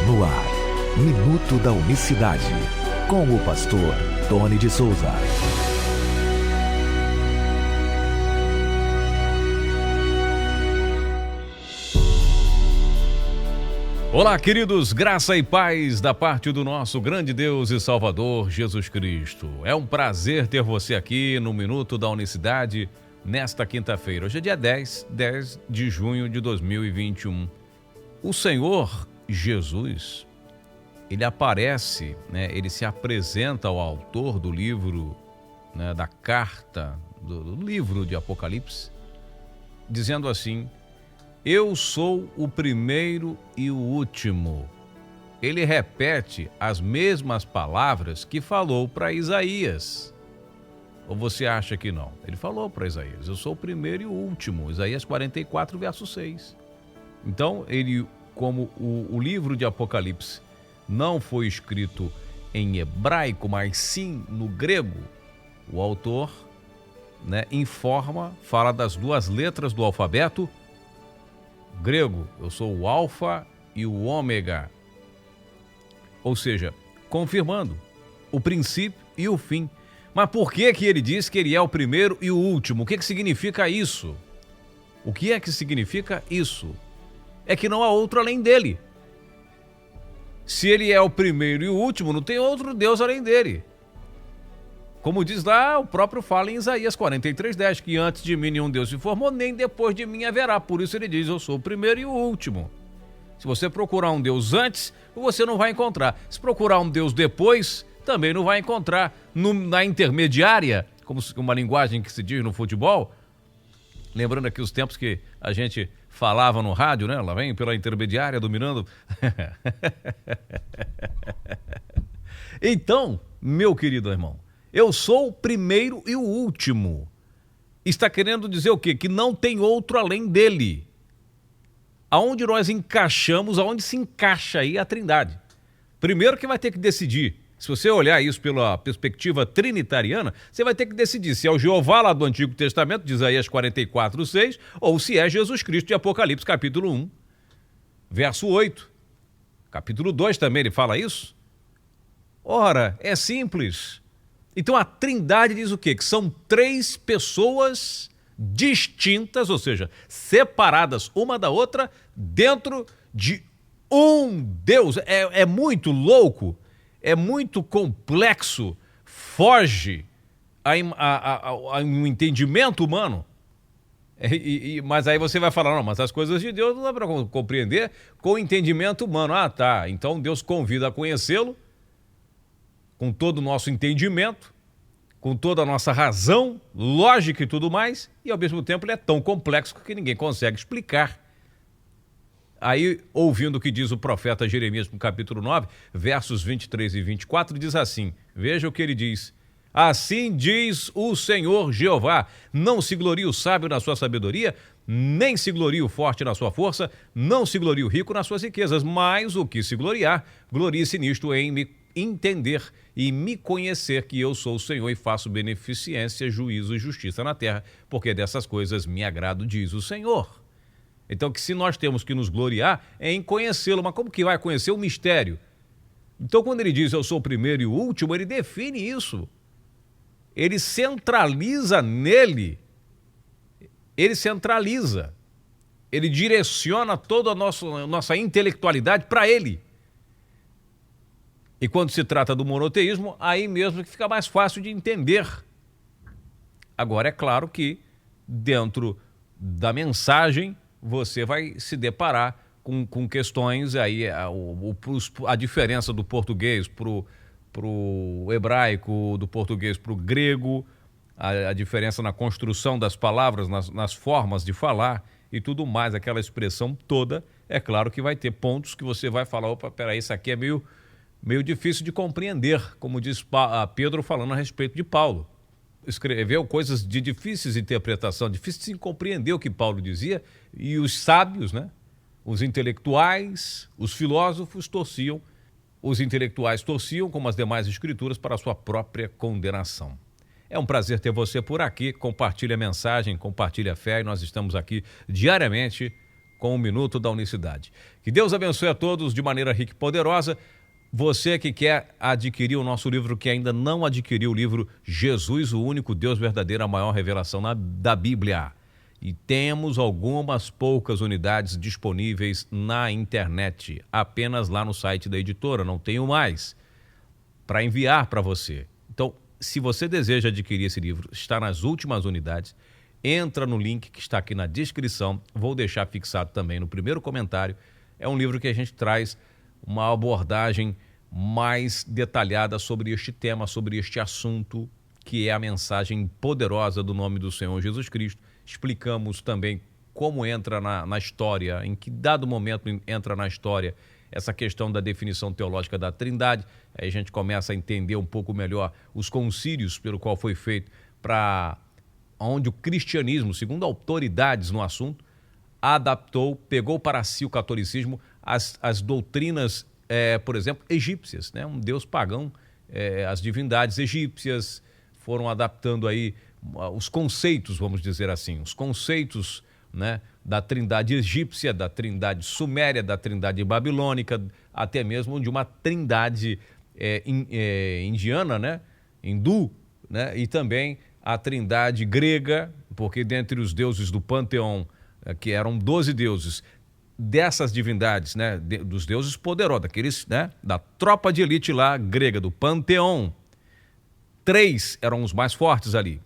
No ar, Minuto da Unicidade, com o pastor Tony de Souza. Olá, queridos, graça e paz da parte do nosso grande Deus e Salvador Jesus Cristo. É um prazer ter você aqui no Minuto da Unicidade nesta quinta-feira. Hoje é dia 10 de junho de 2021. O Senhor Jesus, ele aparece, ele se apresenta ao autor do livro, da carta, do livro de Apocalipse, dizendo assim: eu sou o primeiro e o último. Ele repete as mesmas palavras que falou para Isaías. Ou você acha que não? Ele falou para Isaías: eu sou o primeiro e o último. Isaías 44, verso 6. Então, ele, como o livro de Apocalipse não foi escrito em hebraico, mas sim no grego, o autor, fala das duas letras do alfabeto grego. Eu sou o alfa e o ômega. Ou seja, confirmando o princípio e o fim. Mas por que ele diz que ele é o primeiro e o último? O que significa isso? O que é que significa isso? É que não há outro além dele. Se ele é o primeiro e o último, não tem outro Deus além dele. Como diz lá, o próprio fala em Isaías 43:10, que antes de mim nenhum Deus se formou, nem depois de mim haverá. Por isso ele diz: eu sou o primeiro e o último. Se você procurar um Deus antes, você não vai encontrar. Se procurar um Deus depois, também não vai encontrar. Na intermediária, como uma linguagem que se diz no futebol, lembrando aqui os tempos que a gente falava no rádio, Lá vem pela intermediária dominando. Então, meu querido irmão, eu sou o primeiro e o último. Está querendo dizer o quê? Que não tem outro além dele. Aonde nós encaixamos, aonde se encaixa aí a Trindade? Primeiro que vai ter que decidir. Se você olhar isso pela perspectiva trinitariana, você vai ter que decidir se é o Jeová lá do Antigo Testamento, de Isaías 44:6, ou se é Jesus Cristo de Apocalipse, capítulo 1, verso 8. Capítulo 2 também ele fala isso. Ora, é simples. Então a Trindade diz o quê? Que são três pessoas distintas, ou seja, separadas uma da outra, dentro de um Deus. É muito louco, é muito complexo, foge a um entendimento humano. Mas aí você vai falar: não, mas as coisas de Deus não dá para compreender com o entendimento humano. Ah, tá, então Deus convida a conhecê-lo com todo o nosso entendimento, com toda a nossa razão, lógica e tudo mais, e ao mesmo tempo ele é tão complexo que ninguém consegue explicar. Aí, ouvindo o que diz o profeta Jeremias no capítulo 9, versos 23 e 24, diz assim: veja o que ele diz: assim diz o Senhor Jeová, não se glorie o sábio na sua sabedoria, nem se glorie o forte na sua força, não se glorie o rico nas suas riquezas, mas o que se gloriar, glorie-se nisto em me entender e me conhecer que eu sou o Senhor e faço beneficência, juízo e justiça na terra, porque dessas coisas me agrado, diz o Senhor. Então, que se nós temos que nos gloriar é em conhecê-lo, mas como que vai conhecer o mistério? Então, quando ele diz eu sou o primeiro e o último, ele define isso. Ele centraliza nele, ele direciona toda a nossa intelectualidade para ele. E quando se trata do monoteísmo, aí mesmo que fica mais fácil de entender. Agora, é claro que dentro da mensagem você vai se deparar com questões aí, a diferença do português pro hebraico, do português pro grego, a diferença na construção das palavras, nas formas de falar e tudo mais, aquela expressão toda. É claro que vai ter pontos que você vai falar: opa, peraí, isso aqui é meio difícil de compreender, como diz Pedro falando a respeito de Paulo. Escreveu coisas de difíceis de interpretação, difícil de compreender o que Paulo dizia, e os sábios, os intelectuais, os filósofos torciam, como as demais escrituras, para a sua própria condenação. É um prazer ter você por aqui. Compartilhe a mensagem, compartilhe a fé, e nós estamos aqui diariamente com o Minuto da Unicidade. Que Deus abençoe a todos de maneira rica e poderosa. Você que quer adquirir o nosso livro, que ainda não adquiriu o livro Jesus, o único Deus verdadeiro, a maior revelação da Bíblia. E temos algumas poucas unidades disponíveis na internet, apenas lá no site da editora, não tenho mais, para enviar para você. Então, se você deseja adquirir esse livro, está nas últimas unidades, entra no link que está aqui na descrição, vou deixar fixado também no primeiro comentário. É um livro que a gente traz uma abordagem mais detalhada sobre este tema, sobre este assunto, que é a mensagem poderosa do nome do Senhor Jesus Cristo. Explicamos também como entra na história, em que dado momento entra na história essa questão da definição teológica da Trindade. Aí a gente começa a entender um pouco melhor os concílios pelo qual foi feito, para onde o cristianismo, segundo autoridades no assunto, adaptou, pegou para si o catolicismo, as doutrinas, por exemplo, egípcias, né? Um deus pagão, as divindades egípcias foram adaptando aí os conceitos, vamos dizer assim, os conceitos, né, da trindade egípcia, da trindade suméria, da trindade babilônica, até mesmo de uma trindade indiana, né, hindu, né, e também a trindade grega, porque dentre os deuses do panteão, que eram 12 deuses, dessas divindades, né, dos deuses poderosos, daqueles, né, da tropa de elite lá grega, do panteão, 3 eram os mais fortes ali,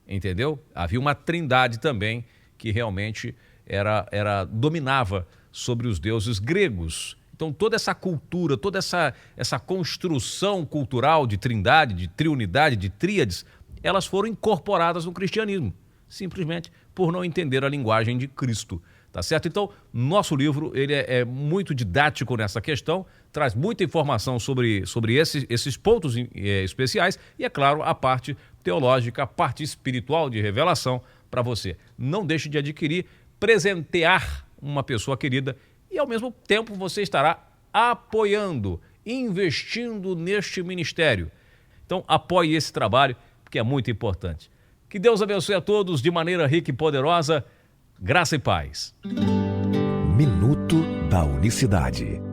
entendeu? Havia uma trindade também que realmente dominava sobre os deuses gregos. Então toda essa cultura, toda essa construção cultural de trindade, de triunidade, de tríades, elas foram incorporadas no cristianismo, simplesmente por não entender a linguagem de Cristo. Tá certo? Então, nosso livro ele é muito didático nessa questão, traz muita informação sobre esses pontos especiais e, é claro, a parte teológica, a parte espiritual de revelação para você. Não deixe de adquirir, presentear uma pessoa querida e, ao mesmo tempo, você estará apoiando, investindo neste ministério. Então, apoie esse trabalho, porque é muito importante. Que Deus abençoe a todos de maneira rica e poderosa. Graça e paz. Minuto da Unicidade.